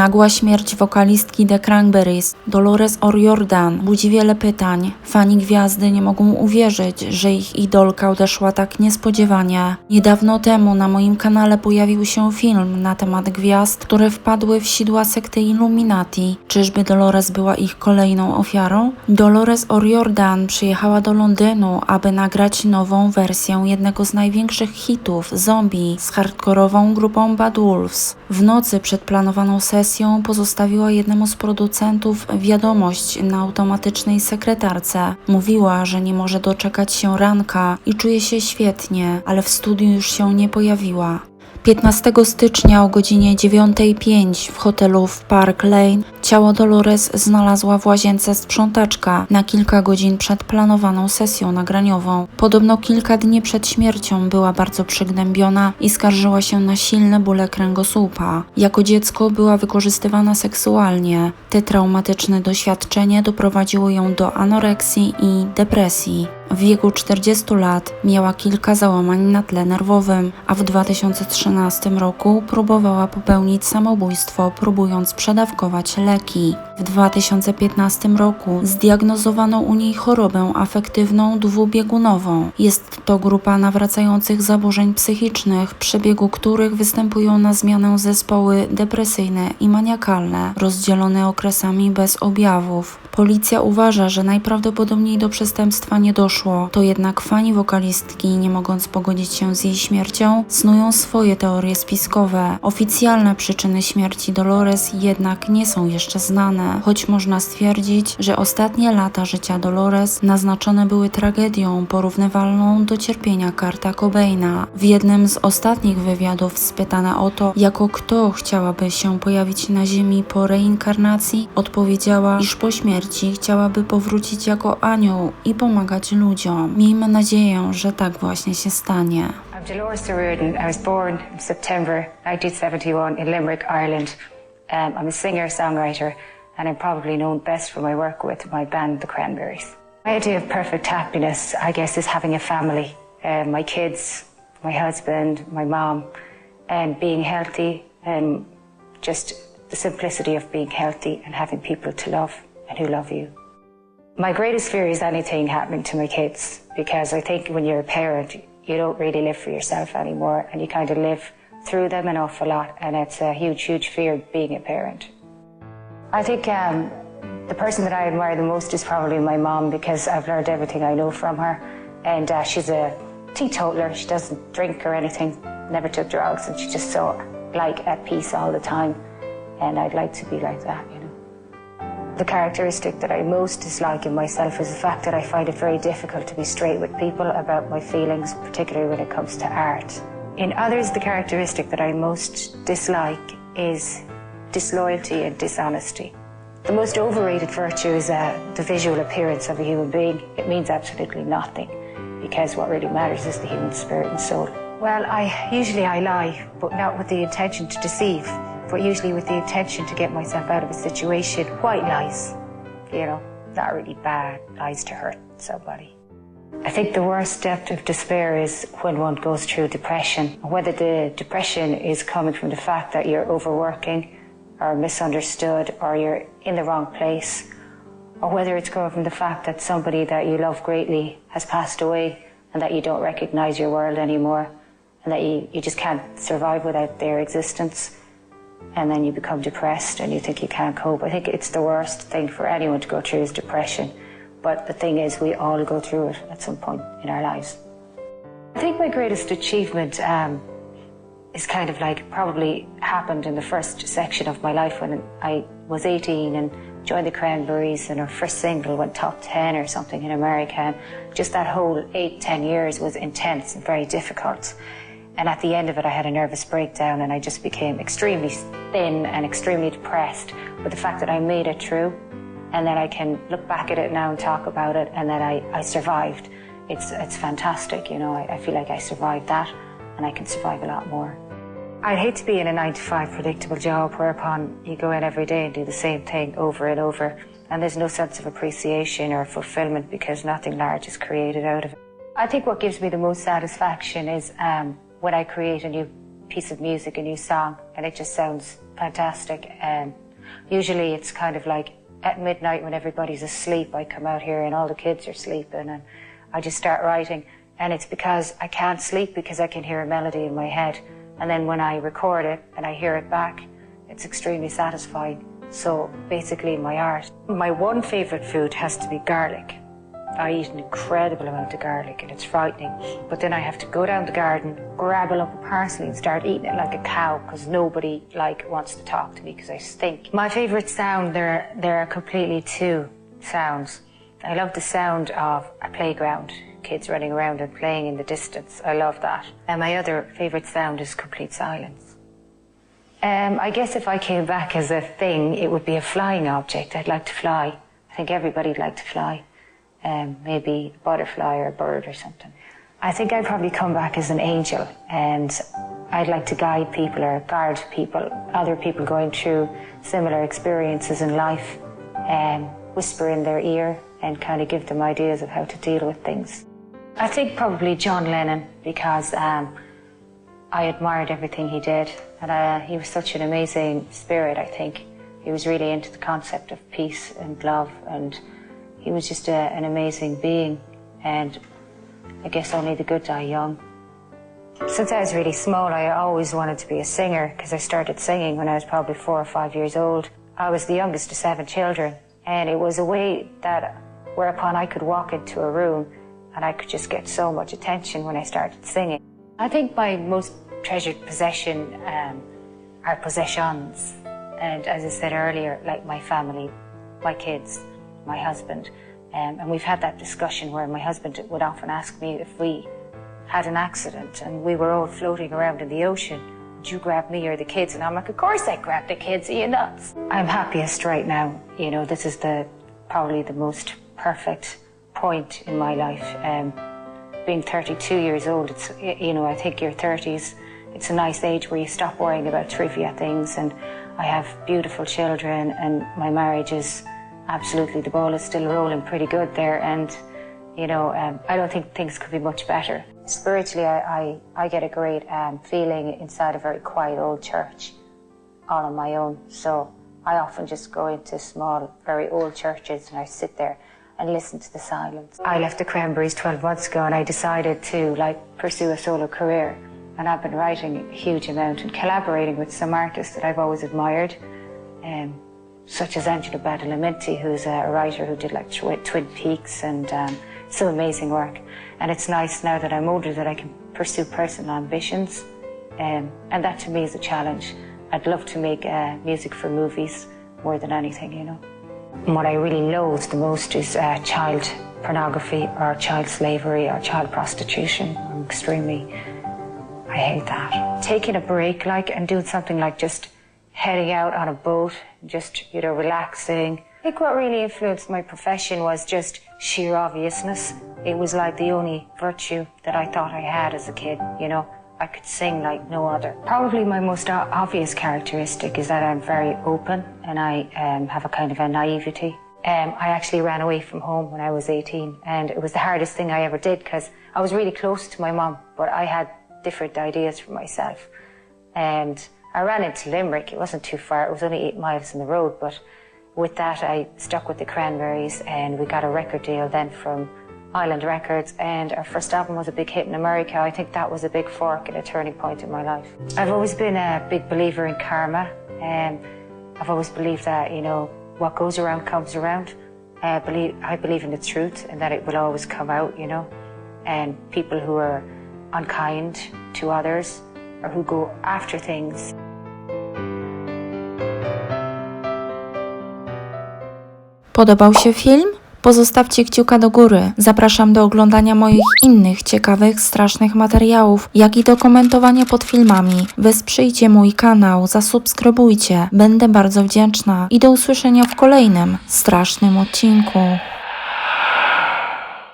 Nagła śmierć wokalistki The Cranberries, Dolores O'Riordan, budzi wiele pytań. Fani gwiazdy nie mogą uwierzyć, że ich idolka odeszła tak niespodziewanie. Niedawno temu na moim kanale pojawił się film na temat gwiazd, które wpadły w sidła sekty Illuminati. Czyżby Dolores była ich kolejną ofiarą? Dolores O'Riordan przyjechała do Londynu, aby nagrać nową wersję jednego z największych hitów, Zombie, z hardkorową grupą Bad Wolves. W nocy przed planowaną sesją pozostawiła jednemu z producentów wiadomość na automatycznej sekretarce. Mówiła, że nie może doczekać się ranka i czuje się świetnie, ale w studiu już się nie pojawiła. 15 stycznia o godzinie 9:05 w hotelu w Park Lane ciało Dolores znalazła w łazience sprzątaczka na kilka godzin przed planowaną sesją nagraniową. Podobno kilka dni przed śmiercią była bardzo przygnębiona i skarżyła się na silne bóle kręgosłupa. Jako dziecko była wykorzystywana seksualnie. Te traumatyczne doświadczenie doprowadziło ją do anoreksji i depresji. W wieku 40 lat miała kilka załamań na tle nerwowym, a w 2013 roku próbowała popełnić samobójstwo, próbując przedawkować leki. W 2015 roku zdiagnozowano u niej chorobę afektywną dwubiegunową. Jest to grupa nawracających zaburzeń psychicznych, w przebiegu których występują na zmianę zespoły depresyjne i maniakalne, rozdzielone okresami bez objawów. Policja uważa, że najprawdopodobniej do przestępstwa nie doszło, to jednak fani wokalistki, nie mogąc pogodzić się z jej śmiercią, snują swoje teorie spiskowe. Oficjalne przyczyny śmierci Dolores jednak nie są jeszcze znane, choć można stwierdzić, że ostatnie lata życia Dolores naznaczone były tragedią porównywalną do cierpienia Kurta Cobaina. W jednym z ostatnich wywiadów spytana o to, jako kto chciałaby się pojawić na ziemi po reinkarnacji, odpowiedziała, iż po śmierci chciałaby powrócić jako anioł i pomagać ludziom. Miejmy nadzieję, że tak właśnie się stanie. I'm Dolores O'Riordan. I was born in September 1971 in Limerick, Ireland. I'm a singer-songwriter and I'm probably known best for my work with my band, The Cranberries. My idea of perfect happiness, I guess, is having a family. My kids, my husband, my mom, and being healthy and just the simplicity of being healthy and having people to love and who love you. My greatest fear is anything happening to my kids, because I think when you're a parent, you don't really live for yourself anymore and you kind of live through them an awful lot, and it's a huge, huge fear being a parent. I think the person that I admire the most is probably my mom, because I've learned everything I know from her, and she's a teetotaler. She doesn't drink or anything, never took drugs, and she's just so like at peace all the time, and I'd like to be like that, you know. The characteristic that I most dislike in myself is the fact that I find it very difficult to be straight with people about my feelings, particularly when it comes to art. In others, the characteristic that I most dislike is disloyalty and dishonesty. The most overrated virtue is the visual appearance of a human being. It means absolutely nothing, because what really matters is the human spirit and soul. Well, I lie, but not with the intention to deceive, but usually with the intention to get myself out of a situation. White lies, you know, not really bad lies to hurt somebody. I think the worst depth of despair is when one goes through depression. Whether the depression is coming from the fact that you're overworking or misunderstood or you're in the wrong place, or whether it's coming from the fact that somebody that you love greatly has passed away and that you don't recognize your world anymore and that you just can't survive without their existence. And then you become depressed and you think you can't cope. I think it's the worst thing for anyone to go through is depression. But the thing is, we all go through it at some point in our lives. I think my greatest achievement is kind of like probably happened in the first section of my life when I was 18 and joined the Cranberries, and our first single went top 10 or something in America. And just that whole 8-10 years was intense and very difficult. And at the end of it, I had a nervous breakdown and I just became extremely thin and extremely depressed. But the fact that I made it through and that I can look back at it now and talk about it and that I survived, it's fantastic, you know. I feel like I survived that and I can survive a lot more. I'd hate to be in a 9-to-5 predictable job whereupon you go in every day and do the same thing over and over, and there's no sense of appreciation or fulfillment because nothing large is created out of it. I think what gives me the most satisfaction is when I create a new piece of music, a new song, and it just sounds fantastic. Usually it's kind of like at midnight when everybody's asleep, I come out here and all the kids are sleeping and I just start writing. And it's because I can't sleep because I can hear a melody in my head. And then when I record it and I hear it back, it's extremely satisfying. So basically my art. My one favourite food has to be garlic. I eat an incredible amount of garlic and it's frightening. But then I have to go down the garden, grab a lump of parsley and start eating it like a cow because nobody wants to talk to me because I stink. My favourite sound, there are completely two sounds. I love the sound of a playground, kids running around and playing in the distance. I love that. And my other favourite sound is complete silence. I guess if I came back as a thing, it would be a flying object. I'd like to fly. I think everybody'd like to fly. Maybe a butterfly or a bird or something. I think I'd probably come back as an angel and I'd like to guide people or guard people, other people going through similar experiences in life, and whisper in their ear and kind of give them ideas of how to deal with things. I think probably John Lennon because I admired everything he did and he was such an amazing spirit, I think. He was really into the concept of peace and love and he was just an amazing being, and I guess only the good die young. Since I was really small, I always wanted to be a singer because I started singing when I was probably 4 or 5 years old. I was the youngest of 7 children, and it was a way that whereupon I could walk into a room and I could just get so much attention when I started singing. I think my most treasured possession are possessions, and as I said earlier, like my family, my kids, my husband, and we've had that discussion where my husband would often ask me if we had an accident and we were all floating around in the ocean, would you grab me or the kids? And I'm like, of course I'd grab the kids, are you nuts? I'm happiest right now. You know, this is probably the most perfect point in my life. Being 32 years old, it's, you know, I think your 30s, it's a nice age where you stop worrying about trivia things, and I have beautiful children and my marriage is absolutely, the ball is still rolling pretty good there, and you know, I don't think things could be much better. Spiritually, I get a great feeling inside a very quiet old church, all on my own. So I often just go into small, very old churches and I sit there and listen to the silence. I left the Cranberries 12 months ago and I decided to pursue a solo career, and I've been writing a huge amount and collaborating with some artists that I've always admired. Such as Angela Badalamenti, who's a writer who did Twin Peaks and some amazing work. And it's nice now that I'm older that I can pursue personal ambitions, and that to me is a challenge. I'd love to make music for movies more than anything, you know. And what I really loathe the most is child pornography or child slavery or child prostitution. I hate that. Taking a break and doing something like just heading out on a boat, just, you know, relaxing. I think what really influenced my profession was just sheer obviousness. It was like the only virtue that I thought I had as a kid, you know. I could sing like no other. Probably my most obvious characteristic is that I'm very open and I have a kind of a naivety. I actually ran away from home when I was 18 and it was the hardest thing I ever did because I was really close to my mum, but I had different ideas for myself. And I ran into Limerick. It wasn't too far. It was only 8 miles in the road, but with that I stuck with the Cranberries and we got a record deal then from Island Records, and our first album was a big hit in America. I think that was a big fork and a turning point in my life. I've always been a big believer in karma, and I've always believed that, you know, what goes around comes around. I believe in the truth and that it will always come out, you know, and people who are unkind to others or who go after things. Podobał się film? Pozostawcie kciuka do góry. Zapraszam do oglądania moich innych ciekawych, strasznych materiałów, jak i do komentowania pod filmami. Wesprzyjcie mój kanał, zasubskrybujcie. Będę bardzo wdzięczna i do usłyszenia w kolejnym strasznym odcinku.